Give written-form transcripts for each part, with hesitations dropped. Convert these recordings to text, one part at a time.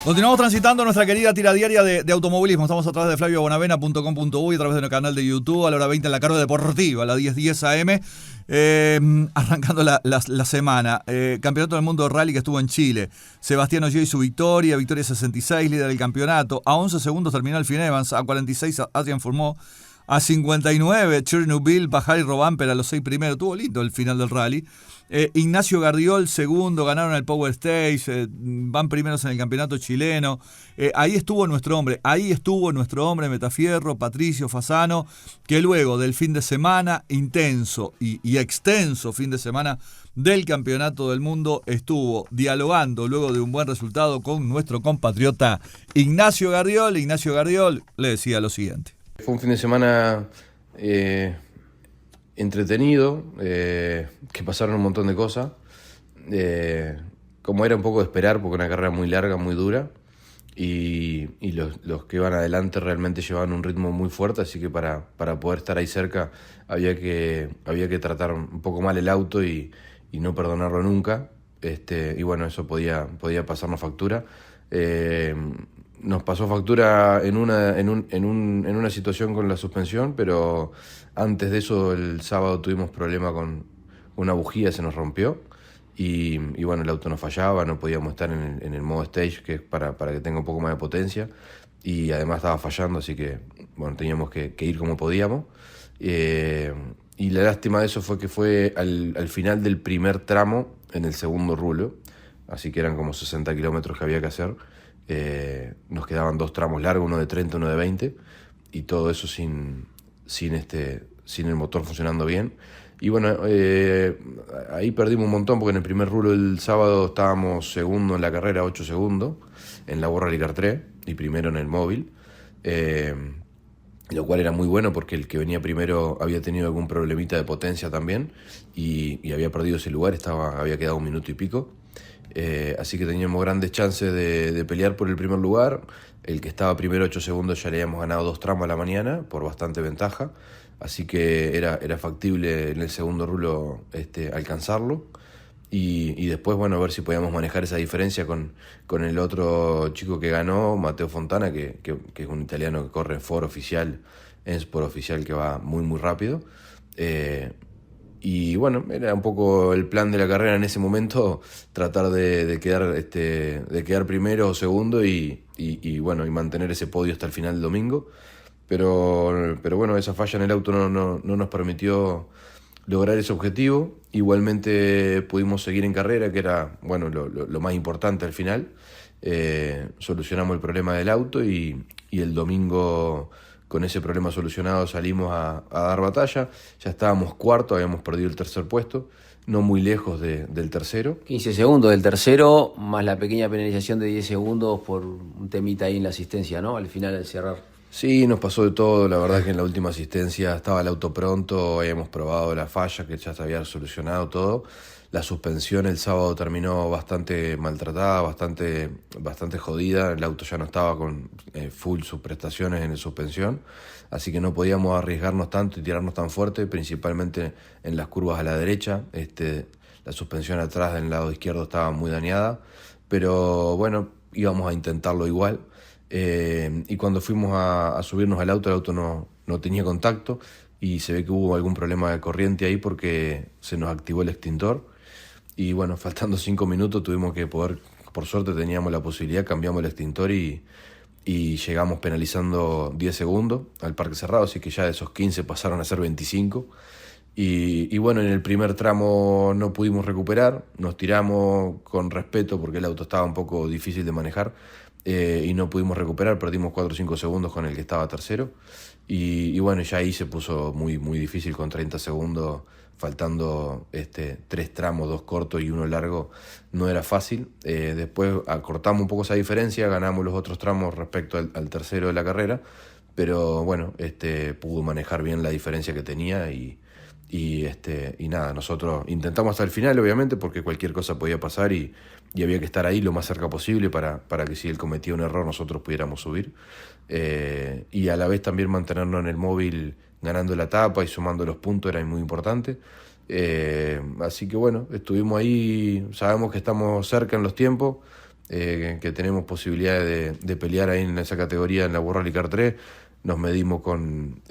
Continuamos transitando nuestra querida tira diaria de automovilismo. Estamos a través de flaviobonavena.com.uy y a través de nuestro canal de YouTube a la hora 20 en la Carrera Deportiva, a las 10:10 AM. Arrancando la semana. Campeonato del Mundo de Rally que estuvo en Chile. Sebastián Ogier y su victoria 66, líder del campeonato. A 11 segundos terminó el Finn Evans, a 46 Adrian Fourmaux. A 59, Chernobyl, Bajal y Robamper a los 6 primeros. Tuvo lindo el final del rally. Ignacio Gardiol, segundo, ganaron el Power Stage, van primeros en el campeonato chileno. Ahí estuvo nuestro hombre, Metafierro, Patricio Fasano, que luego del fin de semana intenso y extenso fin de semana del Campeonato del Mundo, estuvo dialogando luego de un buen resultado con nuestro compatriota Ignacio Gardiol. Ignacio Gardiol le decía lo siguiente. Fue un fin de semana entretenido, que pasaron un montón de cosas, como era un poco de esperar, porque una carrera muy larga, muy dura, y los que iban adelante realmente llevaban un ritmo muy fuerte, así que para poder estar ahí cerca había que tratar un poco mal el auto y no perdonarlo nunca, y bueno, eso podía pasarnos factura. Nos pasó factura en una situación con la suspensión, pero antes de eso el sábado tuvimos problema con una bujía, se nos rompió y bueno, el auto no fallaba, no podíamos estar en el modo stage, que es para que tenga un poco más de potencia, y además estaba fallando, así que bueno, teníamos que ir como podíamos. Y la lástima de eso fue que fue al final del primer tramo en el segundo rulo, así que eran como 60 kilómetros que había que hacer. Nos quedaban 2 tramos largos, uno de 30, uno de 20, y todo eso sin el motor funcionando bien. Y bueno, ahí perdimos un montón, porque en el primer rulo del sábado estábamos segundo en la carrera, 8 segundos, en la World Rally 3, y primero en el móvil, lo cual era muy bueno porque el que venía primero había tenido algún problemita de potencia también, y había perdido ese lugar, había quedado 1 minuto y pico. Así que teníamos grandes chances de pelear por el primer lugar. El que estaba primero 8 segundos ya le habíamos ganado 2 tramos a la mañana por bastante ventaja, así que era factible en el segundo rulo alcanzarlo y después, bueno, a ver si podíamos manejar esa diferencia con el otro chico que ganó, Matteo Fontana, que es un italiano que corre en Sport Oficial, que va muy muy rápido. Y bueno, era un poco el plan de la carrera en ese momento, tratar de quedar primero o segundo y bueno, y mantener ese podio hasta el final del domingo. Pero bueno, esa falla en el auto no nos permitió lograr ese objetivo. Igualmente pudimos seguir en carrera, que era bueno lo más importante al final. Solucionamos el problema del auto y el domingo, con ese problema solucionado, salimos a dar batalla. Ya estábamos cuarto, habíamos perdido el tercer puesto, no muy lejos del tercero. 15 segundos del tercero, más la pequeña penalización de 10 segundos por un temita ahí en la asistencia, ¿no? Al final, al cerrar. Sí, nos pasó de todo. La verdad que en la última asistencia estaba el auto pronto, habíamos probado la falla, que ya se había solucionado todo. La suspensión el sábado terminó bastante maltratada, bastante jodida. El auto ya no estaba con full sus prestaciones en la suspensión, así que no podíamos arriesgarnos tanto y tirarnos tan fuerte, principalmente en las curvas a la derecha. La suspensión atrás del lado izquierdo estaba muy dañada, pero bueno, íbamos a intentarlo igual. Y cuando fuimos a subirnos al auto, el auto no tenía contacto y se ve que hubo algún problema de corriente ahí porque se nos activó el extintor. Y bueno, faltando 5 minutos tuvimos que por suerte teníamos la posibilidad, cambiamos el extintor y llegamos penalizando 10 segundos al parque cerrado, así que ya de esos 15 pasaron a ser 25. Y bueno, en el primer tramo no pudimos recuperar, nos tiramos con respeto porque el auto estaba un poco difícil de manejar, y no pudimos recuperar, perdimos 4 o 5 segundos con el que estaba tercero. Y bueno, ya ahí se puso muy, muy difícil con 30 segundos, faltando 3 tramos, 2 cortos y 1 largo, no era fácil. Después acortamos un poco esa diferencia, ganamos los otros tramos respecto al tercero de la carrera, pero bueno, pudo manejar bien la diferencia que tenía y nada, nosotros intentamos hasta el final, obviamente, porque cualquier cosa podía pasar y había que estar ahí lo más cerca posible para que si él cometía un error nosotros pudiéramos subir, y a la vez también mantenernos en el móvil ganando la etapa y sumando los puntos era muy importante. Así que bueno, estuvimos ahí, sabemos que estamos cerca en los tiempos, que tenemos posibilidades de pelear ahí en esa categoría en la World Rally Car 3. Nos medimos con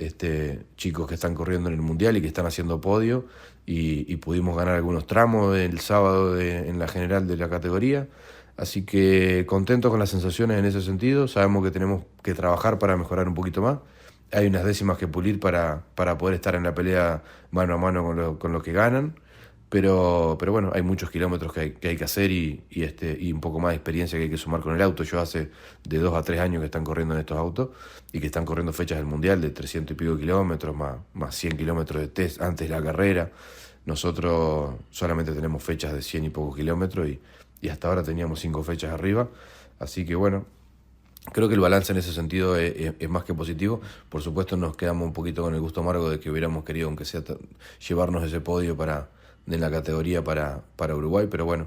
chicos que están corriendo en el Mundial y que están haciendo podio y pudimos ganar algunos tramos el sábado en la general de la categoría. Así que contentos con las sensaciones en ese sentido. Sabemos que tenemos que trabajar para mejorar un poquito más. Hay unas décimas que pulir para poder estar en la pelea mano a mano con lo que ganan. Pero bueno, hay muchos kilómetros que hay que hacer y un poco más de experiencia que hay que sumar con el auto. Yo hace de 2 a 3 años que están corriendo en estos autos y que están corriendo fechas del Mundial de 300 y pico kilómetros, más 100 kilómetros de test antes de la carrera. Nosotros solamente tenemos fechas de 100 y pocos kilómetros y hasta ahora teníamos 5 fechas arriba. Así que bueno, creo que el balance en ese sentido es más que positivo. Por supuesto nos quedamos un poquito con el gusto amargo de que hubiéramos querido, aunque sea, llevarnos ese podio en la categoría para Uruguay, pero bueno,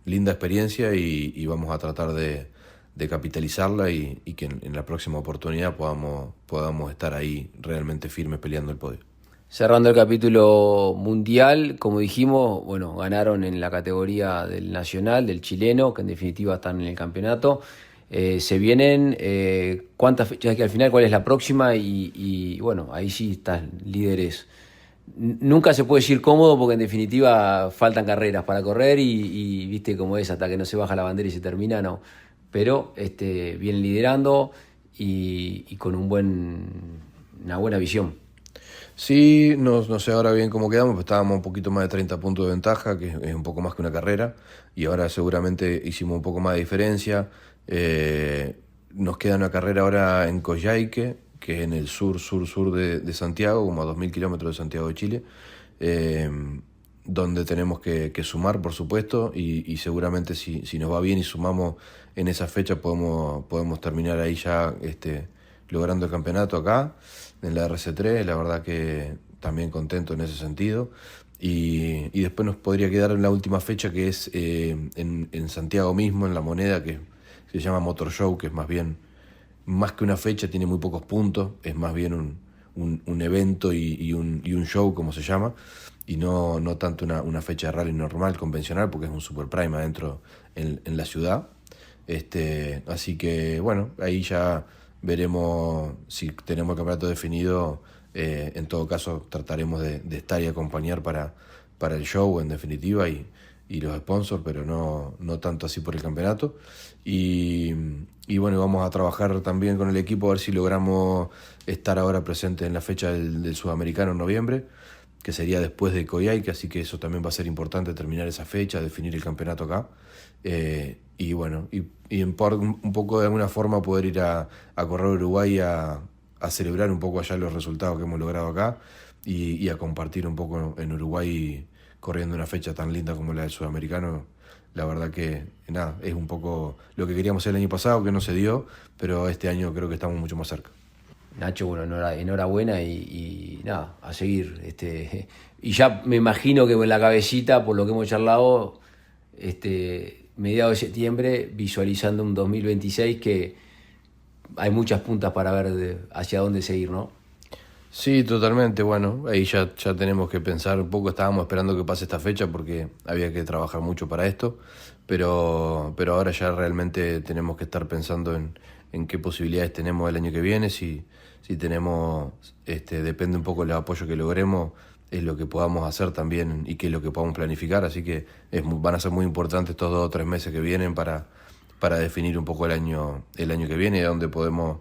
linda experiencia y vamos a tratar de capitalizarla y que en la próxima oportunidad podamos estar ahí realmente firmes peleando el podio. Cerrando el capítulo mundial, como dijimos, bueno, ganaron en la categoría del nacional, del chileno, que en definitiva están en el campeonato. Se vienen, ¿cuántas fechas que al final? ¿Cuál es la próxima? Y bueno, ahí sí están líderes. Nunca se puede decir cómodo porque en definitiva faltan carreras para correr y viste cómo es, hasta que no se baja la bandera y se termina, no. Pero vienen liderando y con una buena visión. Sí, no sé ahora bien cómo quedamos, pero estábamos un poquito más de 30 puntos de ventaja, que es un poco más que una carrera, y ahora seguramente hicimos un poco más de diferencia. Nos queda una carrera ahora en Coyhaique, que es en el sur de Santiago, como a 2.000 kilómetros de Santiago de Chile, donde tenemos que sumar, por supuesto, y seguramente si nos va bien y sumamos en esa fecha podemos terminar ahí ya logrando el campeonato acá, en la RC3, la verdad que también contento en ese sentido. Y después nos podría quedar en la última fecha, que es en Santiago mismo, en La Moneda, que se llama Motor Show, que es más que una fecha, tiene muy pocos puntos, es más bien un evento y un show, como se llama, y no tanto una fecha de rally normal, convencional, porque es un super prime adentro en la ciudad. Así que bueno, ahí ya veremos si tenemos el campeonato definido. En todo caso trataremos de estar y acompañar para el show en definitiva y los sponsors, pero no tanto así por el campeonato. Y bueno, vamos a trabajar también con el equipo a ver si logramos estar ahora presentes en la fecha del Sudamericano en noviembre, que sería después de Coyhaique, así que eso también va a ser importante, terminar esa fecha, definir el campeonato acá. Y bueno, un poco de alguna forma poder ir a correr a Uruguay a celebrar un poco allá los resultados que hemos logrado acá y a compartir un poco en Uruguay corriendo una fecha tan linda como la del Sudamericano. La verdad que nada, es un poco lo que queríamos hacer el año pasado, que no se dio, pero este año creo que estamos mucho más cerca. Nacho, bueno, enhorabuena y nada, a seguir. Y ya me imagino que en la cabecita, por lo que hemos charlado, mediados de septiembre, visualizando un 2026 que hay muchas puntas para ver hacia dónde seguir, ¿no? Sí, totalmente. Bueno, ahí ya tenemos que pensar un poco. Estábamos esperando que pase esta fecha porque había que trabajar mucho para esto, pero ahora ya realmente tenemos que estar pensando en qué posibilidades tenemos el año que viene. Si tenemos, depende un poco del apoyo que logremos, es lo que podamos hacer también y qué es lo que podamos planificar. Así que van a ser muy importantes estos 2 o 3 meses que vienen para definir un poco el año que viene y dónde podemos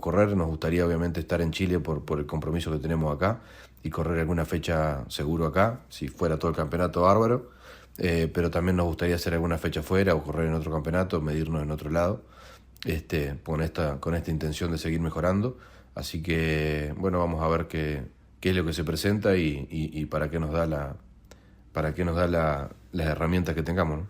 correr. Nos gustaría obviamente estar en Chile por el compromiso que tenemos acá y correr alguna fecha seguro acá, si fuera todo el campeonato bárbaro, pero también nos gustaría hacer alguna fecha fuera o correr en otro campeonato, medirnos en otro lado, con esta intención de seguir mejorando. Así que bueno, vamos a ver qué es lo que se presenta y para qué nos da las herramientas que tengamos, ¿no?